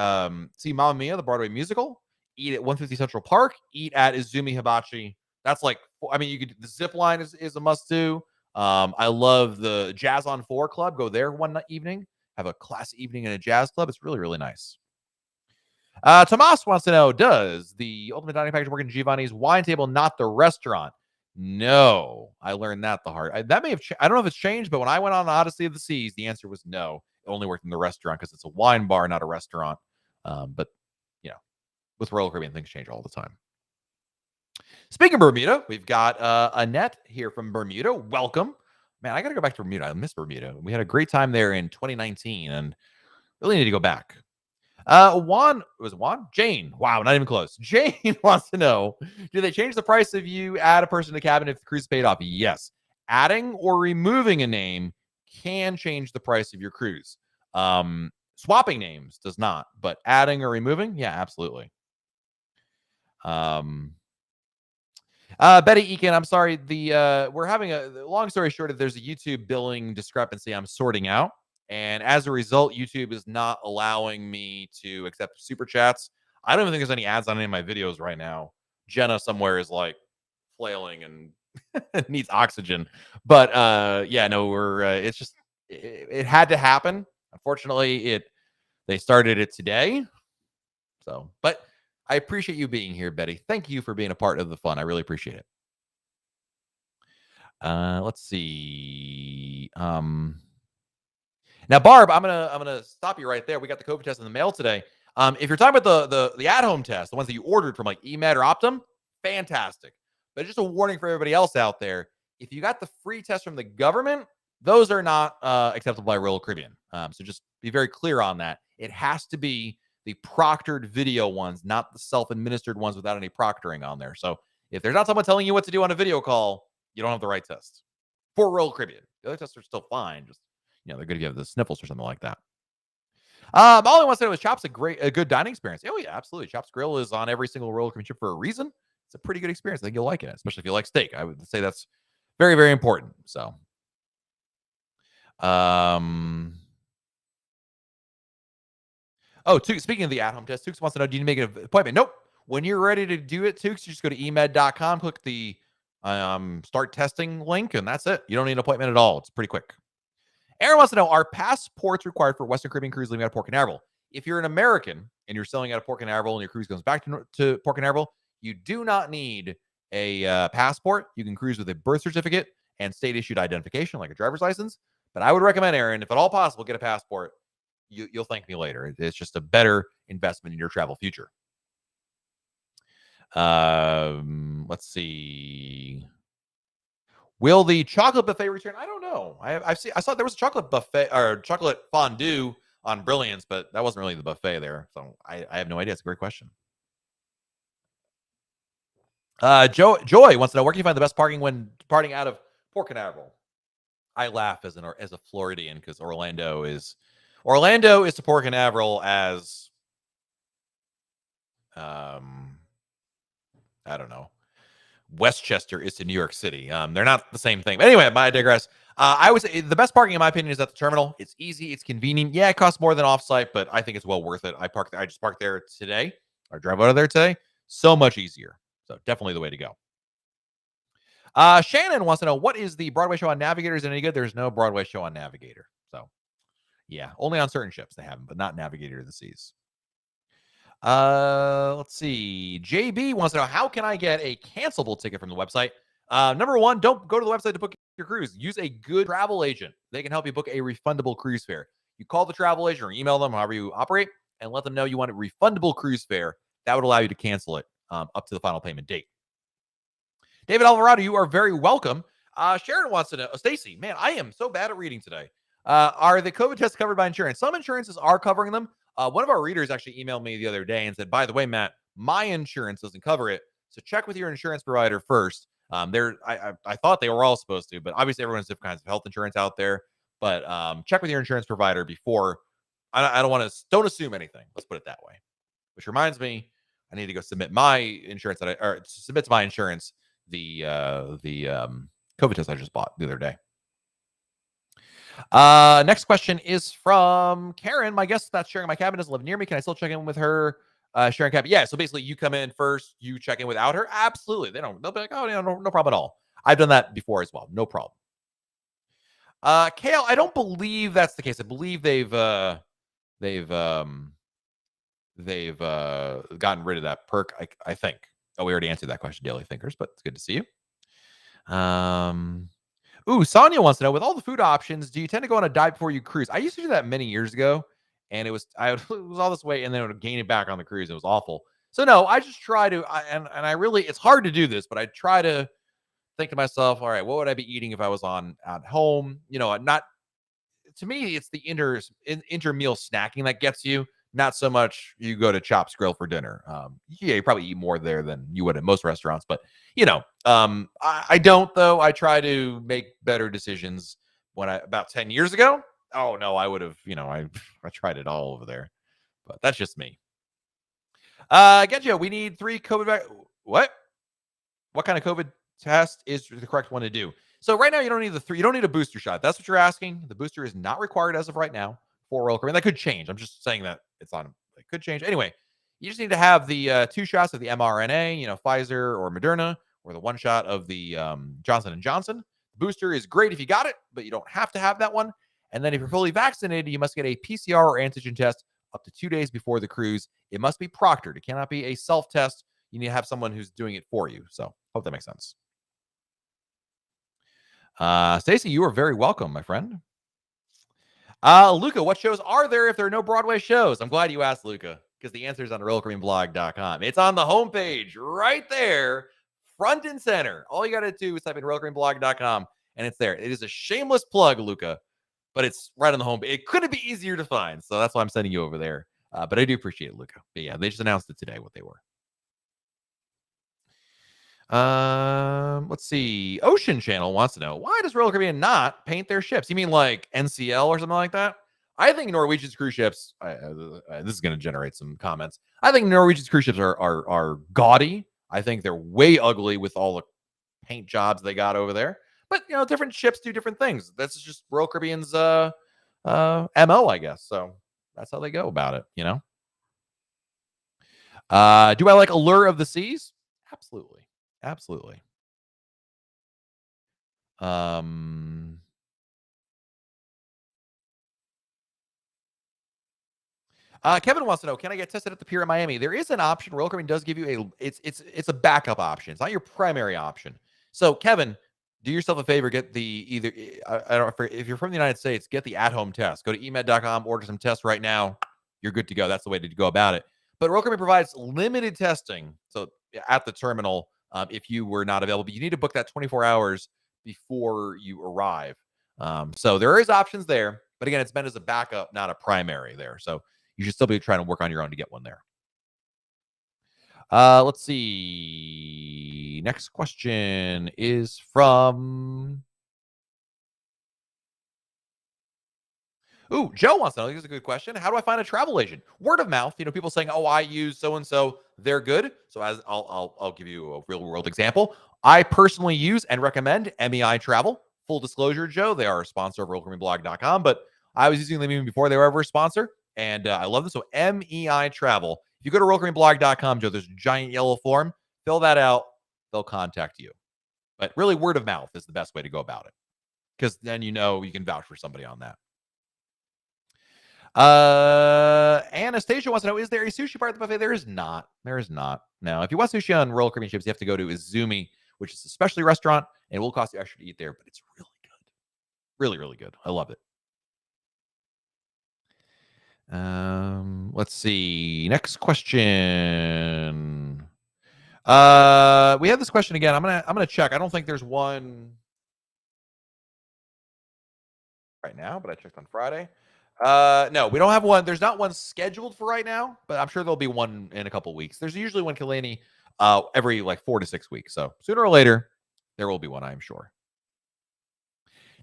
see Mamma Mia, the Broadway musical. Eat at 150 Central Park. Eat at Izumi Hibachi. That's like, I mean, you could. The zip line is a must-do. I love the Jazz on 4 Club. Go there one evening. Have a class evening in a jazz club. It's really, really nice. Tomas wants to know, does the Ultimate Dining Package work in Giovanni's wine table, not the restaurant? No. I learned that the hard. That may have I don't know if it's changed, but when I went on Odyssey of the Seas, the answer was no. It only worked in the restaurant because it's a wine bar, not a restaurant. But, you know, with Royal Caribbean, things change all the time. Speaking of Bermuda, we've got Annette here from Bermuda. Welcome. Man, I got to go back to Bermuda. I miss Bermuda. We had a great time there in 2019 and really need to go back. Juan, was it Juan? Jane. Wow, not even close. Jane wants to know, do they change the price if you add a person to the cabin if the cruise is paid off? Yes. Adding or removing a name can change the price of your cruise. Swapping names does not, but adding or removing, yeah, absolutely. Betty Eakin, I'm sorry. We're having long story short, there's a YouTube billing discrepancy I'm sorting out. And as a result, YouTube is not allowing me to accept super chats. I don't even think there's any ads on any of my videos right now. Jenna somewhere is like flailing and needs oxygen. But yeah, no, we're it's just it had to happen. Unfortunately, they started it today. So, but I appreciate you being here, Betty. Thank you for being a part of the fun. I really appreciate it. Let's see. Now, Barb, I'm gonna stop you right there. We got the COVID test in the mail today. If you're talking about the at-home test, the ones that you ordered from like eMed or Optum, fantastic. But just a warning for everybody else out there: if you got the free test from the government, those are not acceptable by Royal Caribbean. So just be very clear on that. It has to be the proctored video ones, not the self-administered ones without any proctoring on there. So if there's not someone telling you what to do on a video call, you don't have the right test for Royal Caribbean. The other tests are still fine. Just they're good if you have the sniffles or something like that. All I want to say was Chops a good dining experience. Oh yeah, absolutely. Chops Grill is on every single Royal Caribbean ship for a reason. It's a pretty good experience. I think you'll like it, especially if you like steak. I would say that's very, very important. So, speaking of the at-home test, Tukes wants to know, do you need to make an appointment? Nope. When you're ready to do it, Tukes, you just go to emed.com, click the start testing link, and that's it. You don't need an appointment at all. It's pretty quick. Aaron wants to know, are passports required for Western Caribbean cruise leaving out of Port Canaveral? If you're an American and you're sailing out of Port Canaveral and your cruise goes back to Port Canaveral, you do not need a passport. You can cruise with a birth certificate and state-issued identification, like a driver's license. But I would recommend, Aaron, if at all possible, get a passport. You'll thank me later. It's just a better investment in your travel future. Let's see. Will the chocolate buffet return? I don't know. I saw there was a chocolate buffet or chocolate fondue on Brilliance, but that wasn't really the buffet there. So I have no idea. It's a great question. Joy wants to know, where can you find the best parking when departing out of Port Canaveral? I laugh as a Floridian because Orlando is to Port Canaveral as I don't know, Westchester is to New York City. They're not the same thing. But anyway, I digress. I would say the best parking, in my opinion, is at the terminal. It's easy. It's convenient. Yeah, it costs more than offsite, but I think it's well worth it. I just parked there today. Or drove out of there today. So much easier. So definitely the way to go. Shannon wants to know, what is the Broadway show on Navigator? Is it any good? There's no Broadway show on Navigator. So yeah, only on certain ships they have them, but not Navigator of the Seas. Let's see. JB wants to know, how can I get a cancelable ticket from the website? Number one, don't go to the website to book your cruise. Use a good travel agent. They can help you book a refundable cruise fare. You call the travel agent or email them, however you operate, and let them know you want a refundable cruise fare. That would allow you to cancel it up to the final payment date. David Alvarado, you are very welcome. Sharon wants to know, Stacy, man, I am so bad at reading today. Are the COVID tests covered by insurance? Some insurances are covering them. One of our readers actually emailed me the other day and said, by the way, Matt, my insurance doesn't cover it. So check with your insurance provider first. I thought they were all supposed to, but obviously everyone's different kinds of health insurance out there. But check with your insurance provider before. I don't assume anything. Let's put it that way. Which reminds me, I need to go submit my insurance submit to my insurance the COVID test I just bought the other day. Next question is from Karen. My guest that's sharing my cabin doesn't live near me. Can I still check in with her sharing cabin? Yeah. So basically, you come in first, you check in without her. Absolutely. They'll be like, oh, no problem at all. I've done that before as well. No problem. Kale, I don't believe that's the case. I believe they've gotten rid of that perk. I think. Oh, we already answered that question, Daily Thinkers, but it's good to see you. Ooh, Sonia wants to know, with all the food options, do you tend to go on a diet before you cruise? I used to do that many years ago, and it was it was all this weight, and then I would gain it back on the cruise. It was awful. So no, I just try to, and I really, it's hard to do this, but I try to think to myself, all right, what would I be eating if I was on at home? Not, to me, it's the inter-meal snacking that gets you. Not so much you go to Chops Grill for dinner. Yeah, you probably eat more there than you would at most restaurants, but I don't, though. I try to make better decisions. About 10 years ago, oh no, I would have, I tried it all over there, but that's just me. Get you. We need 3 COVID. What? What kind of COVID test is the correct one to do? So right now, you don't need the 3. You don't need a booster shot. That's what you're asking. The booster is not required as of right now for Royal Caribbean. That could change. I'm just saying that it's on. It could change. Anyway, you just need to have the 2 shots of the mRNA, Pfizer or Moderna, or the 1 shot of the Johnson & Johnson. The booster is great if you got it, but you don't have to have that one. And then if you're fully vaccinated, you must get a PCR or antigen test up to 2 days before the cruise. It must be proctored. It cannot be a self-test. You need to have someone who's doing it for you. So hope that makes sense. Stacy, you are very welcome, my friend. Luca, what shows are there if there are no Broadway shows? I'm glad you asked, Luca, because the answer is on RoyalCaribbeanBlog.com. It's on the homepage right there, front and center. All you got to do is type in RoyalCaribbeanBlog.com, and it's there. It is a shameless plug, Luca, but it's right on the homepage. It couldn't be easier to find, so that's why I'm sending you over there. But I do appreciate it, Luca. But yeah, they just announced it today, what they were. Let's see. Ocean Channel wants to know, why does Royal Caribbean not paint their ships? You mean like NCL or something like that? I think Norwegian's cruise ships. This is going to generate some comments. I think Norwegian's cruise ships are gaudy. I think they're way ugly with all the paint jobs they got over there. But different ships do different things. That's just Royal Caribbean's MO, I guess. So that's how they go about it. Do I like Allure of the Seas? Absolutely. Absolutely. Kevin wants to know, can I get tested at the pier in Miami? There is an option. Royal Caribbean does give you it's a backup option. It's not your primary option. So Kevin, do yourself a favor, get I don't know if you're from the United States, get the at-home test. Go to emed.com, order some tests right now. You're good to go. That's the way to go about it. But Royal Caribbean provides limited testing. So at the terminal, if you were not available, but you need to book that 24 hours before you arrive. So there is options there, but again, it's meant as a backup, not a primary there. So you should still be trying to work on your own to get one there. Let's see. Next question is from. Ooh, Joe wants to know. This is a good question. How do I find a travel agent? Word of mouth. People saying, "Oh, I use so and so. They're good." So as I'll give you a real world example. I personally use and recommend MEI Travel. Full disclosure, Joe, they are a sponsor of RoyalCaribbeanBlog.com, but I was using them even before they were ever a sponsor, and I love them. So MEI Travel. If you go to RoyalCaribbeanBlog.com, Joe, there's a giant yellow form. Fill that out. They'll contact you. But really, word of mouth is the best way to go about it, because then you can vouch for somebody on that. Anastasia wants to know, is there a sushi part of the buffet? There is not. There is not. Now, if you want sushi on Royal Caribbean ships, you have to go to Izumi, which is a specialty restaurant, and it will cost you extra to eat there, but it's really good. Really, really good. I love it. Let's see. Next question. We have this question again. I'm gonna check. I don't think there's one right now, but I checked on Friday. No, we don't have one. There's not one scheduled for right now, but I'm sure there'll be one in a couple weeks. There's usually one Kalani every 4 to 6 weeks. So sooner or later, there will be one, I'm sure.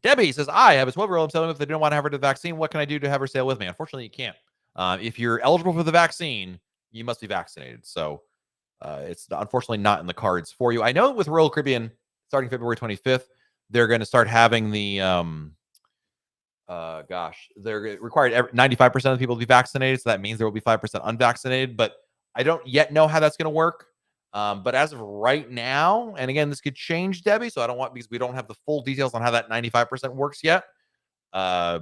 Debbie says, I have a 12-year-old. I'm telling them if they don't want to have her to the vaccine, what can I do to have her sail with me? Unfortunately, you can't. If you're eligible for the vaccine, you must be vaccinated. So it's unfortunately not in the cards for you. I know with Royal Caribbean, starting February 25th, they're going to start having the they're required 95% of the people to be vaccinated. So that means there will be 5% unvaccinated, but I don't yet know how that's going to work. But as of right now, and again, this could change, Debbie, so I don't want, because we don't have the full details on how that 95% works yet. Uh,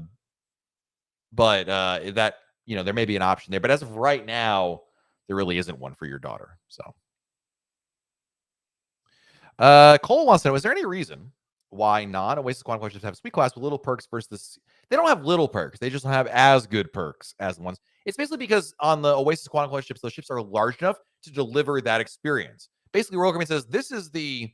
but that, there may be an option there. But as of right now, there really isn't one for your daughter. So Cole wants to know, is there any reason why non-Oasis Quantum Ships have Sweet Class with little perks versus they don't have little perks. They just don't have as good perks as the ones. It's basically because on the Oasis Quantum ships, those ships are large enough to deliver that experience. Basically, Royal Caribbean says this is the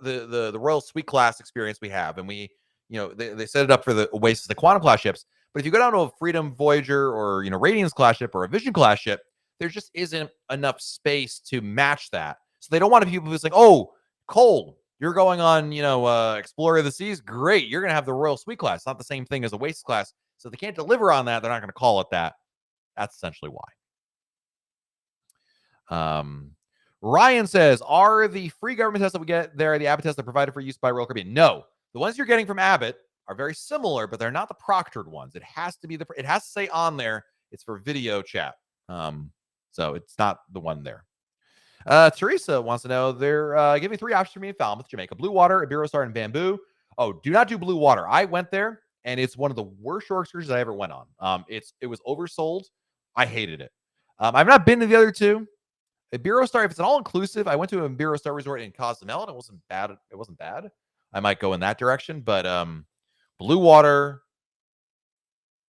the Royal Sweet Class experience we have, and we, they set it up for the Oasis, the Quantum class ships. But if you go down to a Freedom Voyager or Radiance class ship or a Vision class ship, there just isn't enough space to match that. So they don't want people who's like, oh, Cole, you're going on, Explorer of the Seas. Great. You're going to have the Royal Sweet Class. It's not the same thing as a Oasis class. So if they can't deliver on that, they're not going to call it that. That's essentially why. Ryan says, are the free government tests that we get there the Abbott tests that are provided for use by Royal Caribbean? No. The ones you're getting from Abbott are very similar, but they're not the proctored ones. It has to say on there, it's for video chat. So it's not the one there. Teresa wants to know, they're giving 3 options for me in Falmouth, Jamaica: Blue Water, Iberostar, and Bamboo. Oh, do not do Blue Water. I went there, and it's one of the worst shore excursions I ever went on. It was oversold. I hated it. I've not been to the other two. Iberostar, if it's an all-inclusive, I went to an Iberostar resort in Cozumel, and it wasn't bad. I might go in that direction, but Blue Water,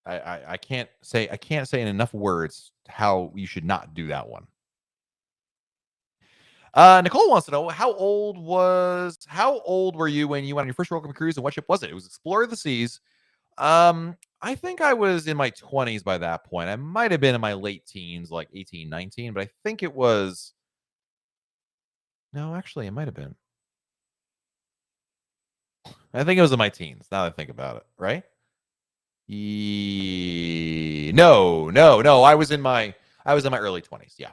I can't say in enough words how you should not do that one. Nicole wants to know, how old were you when you went on your first Royal Caribbean cruise, and what ship was it? It was Explorer of the Seas. I think I was in my 20s by that point. I might have been in my late teens, like 18, 19, but I think it was. No, actually, it might have been. I think it was in my teens. Now that I think about it, right? No. I was in my early 20s. Yeah.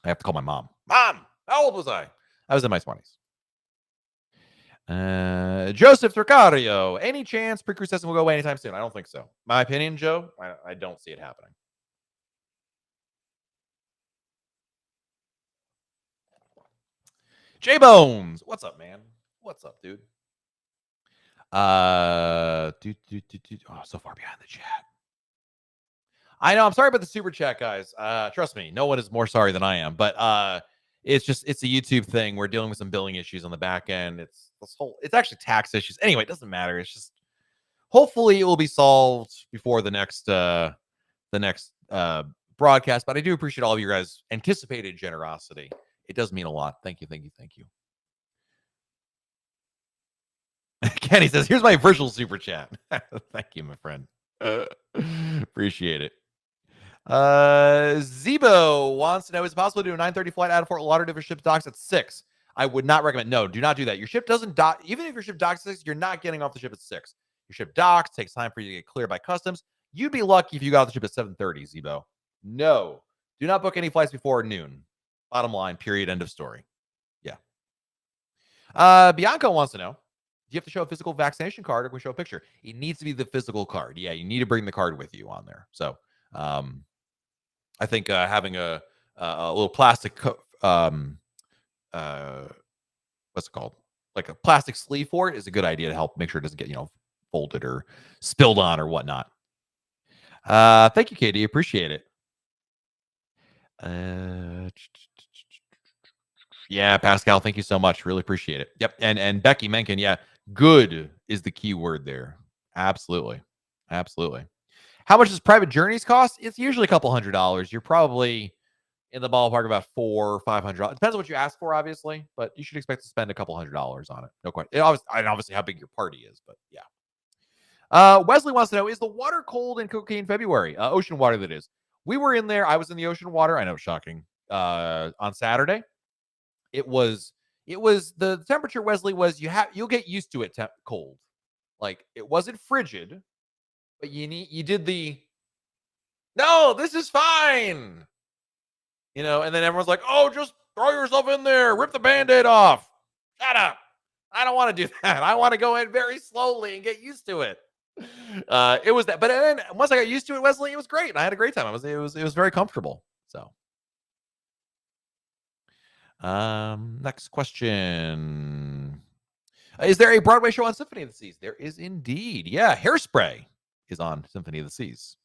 I have to call my mom. Mom, how old was I? I was in my 20s. Joseph Tricario, any chance pre-cruise testing will go away anytime soon? I don't think so. My opinion, Joe, I don't see it happening. J-Bones, what's up, man? What's up, dude? Oh, so far behind the chat. I know. I'm sorry about the super chat, guys. Trust me, no one is more sorry than I am. But it's a YouTube thing. We're dealing with some billing issues on the back end. It's actually tax issues. Anyway, it doesn't matter. It's just hopefully it will be solved before the next broadcast. But I do appreciate all of you guys' anticipated generosity. It does mean a lot. Thank you. Kenny says, here's my virtual super chat. Thank you, my friend. Appreciate it. Zebo wants to know, is it possible to do a 9:30 flight out of Fort Lauderdale if your ship docks at 6? I would not recommend. No, do not do that. Your ship doesn't dock. Even if your ship docks at 6, you're not getting off the ship at 6. Your ship docks, takes time for you to get cleared by customs. You'd be lucky if you got off the ship at 7:30, Zebo. No, do not book any flights before noon. Bottom line, period, end of story. Yeah. Bianca wants to know, do you have to show a physical vaccination card, or can we show a picture? It needs to be the physical card. Yeah, you need to bring the card with you on there. So I think having a little plastic, what's it called? Like a plastic sleeve for it is a good idea to help make sure it doesn't get, folded or spilled on or whatnot. Thank you, Katie. Appreciate it. Yeah, Pascal, thank you so much. Really appreciate it. Yep. And Becky Mencken, yeah, good is the key word there. Absolutely. How much does private journeys cost? It's usually a couple $100. You're probably in the ballpark about $400 or $500. Depends on what you ask for, obviously, but you should expect to spend a couple $100 on it. No question. Obviously how big your party is, but yeah. Wesley wants to know, is the water cold in Cocaine February? Ocean water, that is. We were in there. I was in the ocean water. I know, shocking. On Saturday. It was the temperature, Wesley, was you'll get used to it cold. Like, it wasn't frigid, but you did the, no, this is fine. And then everyone's like, oh, just throw yourself in there, rip the Band-Aid off. Shut up. I don't want to do that. I want to go in very slowly and get used to it. It was that, but then once I got used to it, Wesley, it was great. I had a great time. It was very comfortable. So next question. Is there a Broadway show on Symphony of the Seas? There is indeed. Yeah, Hairspray is on Symphony of the Seas.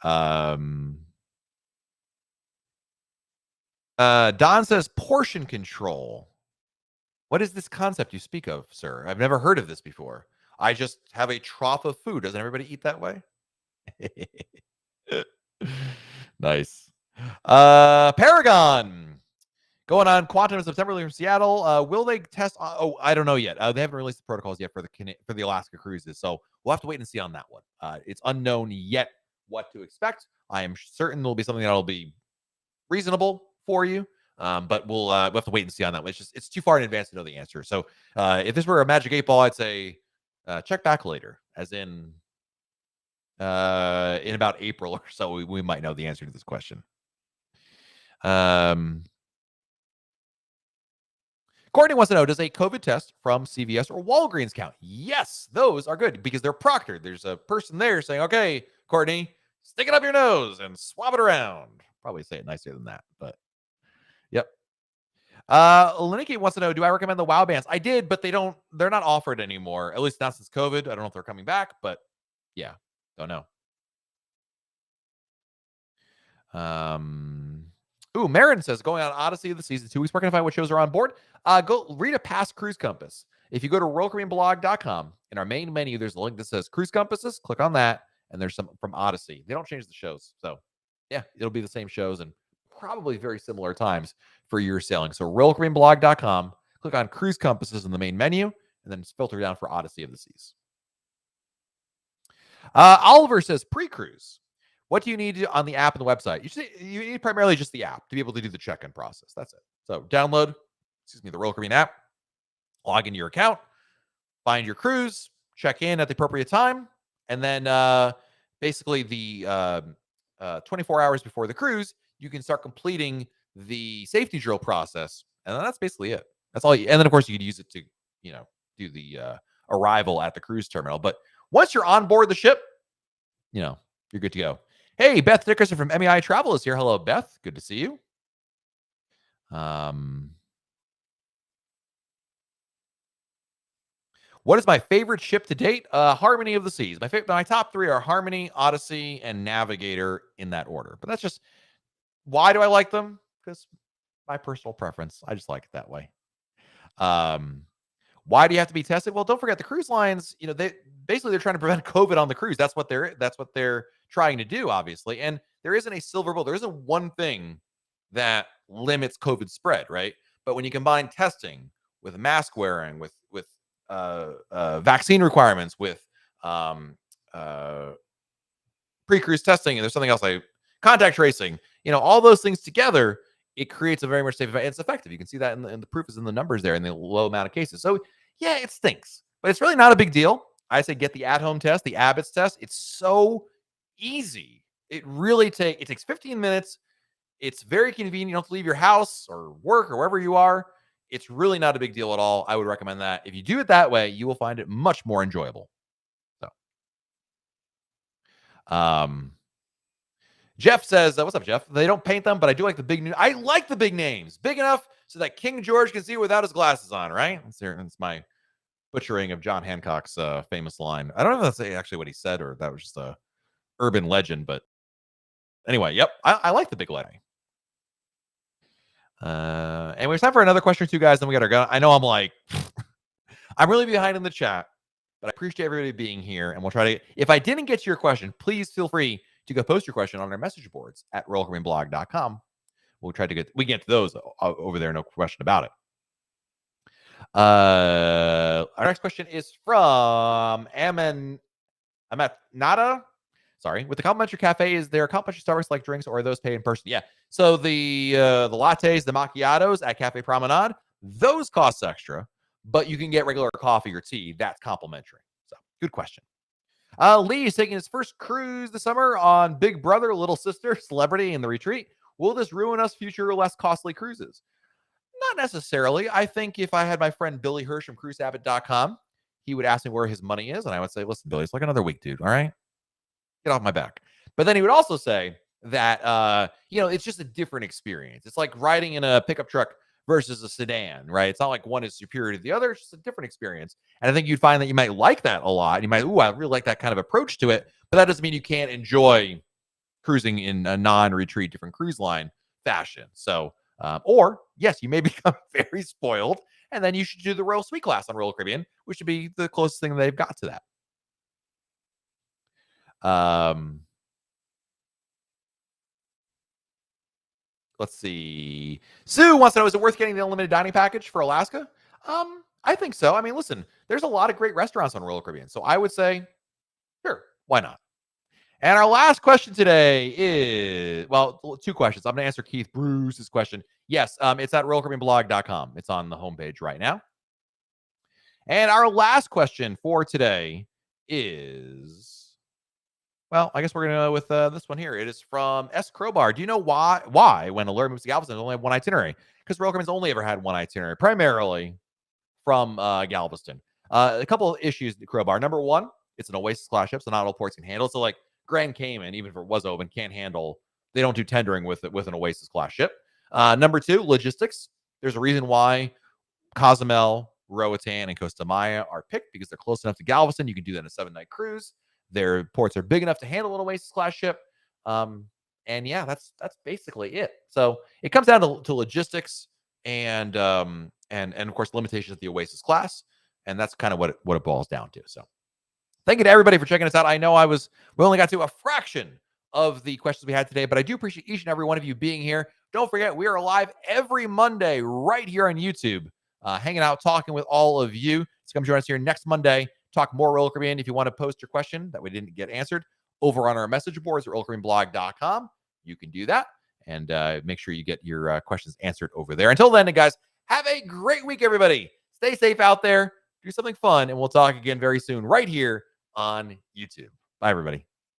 Don says portion control. What is this concept you speak of, sir? I've never heard of this before. I just have a trough of food. Doesn't everybody eat that way? Nice. Paragon. Going on Quantum in September from Seattle. Will they test? Oh, I don't know yet. They haven't released the protocols yet for the Alaska cruises, so we'll have to wait and see on that one. It's unknown yet what to expect. I am certain there'll be something that'll be reasonable for you, but we'll have to wait and see on that one. It's too far in advance to know the answer. So if this were a Magic 8 Ball, I'd say check back later, as in about April or so. We might know the answer to this question. Courtney wants to know, does a COVID test from CVS or Walgreens count? Yes, those are good because they're proctored. There's a person there saying, okay, Courtney, stick it up your nose and swab it around. Probably say it nicer than that, but yep. Liniki wants to know, do I recommend the WoW bands? I did, but they're not offered anymore, at least not since COVID. I don't know if they're coming back, but yeah, don't know. Marin says, going on Odyssey of the season 2 weeks. Where can I find what shows are on board? Go read a past cruise compass. If you go to royalcaribbeanblog.com, in our main menu, there's a link that says cruise compasses. Click on that, and there's some from Odyssey. They don't change the shows. So, yeah, it'll be the same shows and probably very similar times for your sailing. So, royalcaribbeanblog.com, click on cruise compasses in the main menu, and then filter down for Odyssey of the Seas. Oliver says, pre-cruise. What do you need on the app and the website? You need primarily just the app to be able to do the check-in process. That's it. So download, the Royal Caribbean app, log into your account, find your cruise, check in at the appropriate time, and then basically the 24 hours before the cruise, you can start completing the safety drill process, and then that's basically it. That's all. And then, of course, you could use it to, do the arrival at the cruise terminal. But once you're on board the ship, you're good to go. Hey, Beth Dickerson from MEI Travel is here. Hello, Beth. Good to see you. What is my favorite ship to date? Harmony of the Seas. My top 3 are Harmony, Odyssey, and Navigator in that order. But that's just, why do I like them? Because my personal preference. I just like it that way. Why do you have to be tested? Well, don't forget the cruise lines, they're trying to prevent COVID on the cruise. That's what they're trying to do, obviously. And there isn't a silver bullet. There isn't one thing that limits COVID spread, right? But when you combine testing with mask wearing, with vaccine requirements, with pre-cruise testing, and there's something else, contact tracing, all those things together, it creates a very much safe event. It's effective. You can see that in the proof is in the numbers there, in the low amount of cases. So yeah, it stinks, but it's really not a big deal. I say get the at-home test, the Abbott's test. It's so easy. It takes 15 minutes. It's very convenient. You don't have to leave your house or work or wherever you are. It's really not a big deal at all. I would recommend that. If you do it that way, you will find it much more enjoyable. So, Jeff says, what's up, Jeff? They don't paint them, but I do like the big new. I like the big names. Big enough so that King George can see without his glasses on, right? That's my butchering of John Hancock's famous line. I don't know if that's actually what he said or that was just a urban legend, but anyway, yep. I like the big lettering. And we have time for another question or two, guys. Then we got our gun. I know I'm I'm really behind in the chat, but I appreciate everybody being here. And we'll try to, if I didn't get to your question, please feel free to go post your question on our message boards at royalcaribbeanblog.com. We'll try to we get to those over there, no question about it. Our next question is from Amat Nada. Sorry. With the complimentary cafe, is there complimentary Starbucks like drinks, or are those paid in person? Yeah. So the lattes, the macchiatos at Cafe Promenade, those cost extra, but you can get regular coffee or tea. That's complimentary. So good question. Lee is taking his first cruise this summer on Big Brother, Little Sister, Celebrity, and The Retreat. Will this ruin us future less costly cruises? Not necessarily. I think if I had my friend Billy Hirsch from cruiseabbott.com, he would ask me where his money is, and I would say, listen, Billy, it's like another week, dude. All right? Get off my back. But then he would also say that, it's just a different experience. It's like riding in a pickup truck versus a sedan, right? It's not like one is superior to the other. It's just a different experience. And I think you'd find that you might like that a lot. You might, I really like that kind of approach to it. But that doesn't mean you can't enjoy cruising in a non-retreat, different cruise line fashion. So, or yes, you may become very spoiled, and then you should do the Royal Suite class on Royal Caribbean, which would be the closest thing they've got to that. Let's see. Sue wants to know, is it worth getting the unlimited dining package for Alaska? I think so. I mean, listen, there's a lot of great restaurants on Royal Caribbean. So I would say, sure, why not? And our last question today is, well, two questions. I'm going to answer Keith Bruce's question. Yes, it's at royalcaribbeanblog.com. It's on the homepage right now. And our last question for today is, well, I guess we're going to go with this one here. It is from S. Crowbar. Do you know why when Allure moves to Galveston, they only have one itinerary? Because Royal Caribbean's only ever had one itinerary, primarily from Galveston. A couple of issues, Crowbar. Number one, it's an Oasis class ship, so not all ports can handle it. So like Grand Cayman, even if it was open, can't handle. They don't do tendering with it with an Oasis class ship. Number two, logistics. There's a reason why Cozumel, Roatan, and Costa Maya are picked, because they're close enough to Galveston. You can do that in a 7-night cruise. Their ports are big enough to handle an Oasis class ship. And yeah, that's basically it. So it comes down to logistics and of course limitations of the Oasis class, and that's kind of what it boils down to. So thank you to everybody for checking us out. I know we only got to a fraction of the questions we had today, but I do appreciate each and every one of you being here. Don't forget, we are live every Monday right here on YouTube, hanging out, talking with all of you. So come join us here next Monday. Talk more Royal Caribbean. If you want to post your question that we didn't get answered over on our message boards at royalcaribbeanblog.com, you can do that, and make sure you get your questions answered over there. Until then, guys, have a great week, everybody. Stay safe out there. Do something fun, and we'll talk again very soon right here on YouTube. Bye, everybody.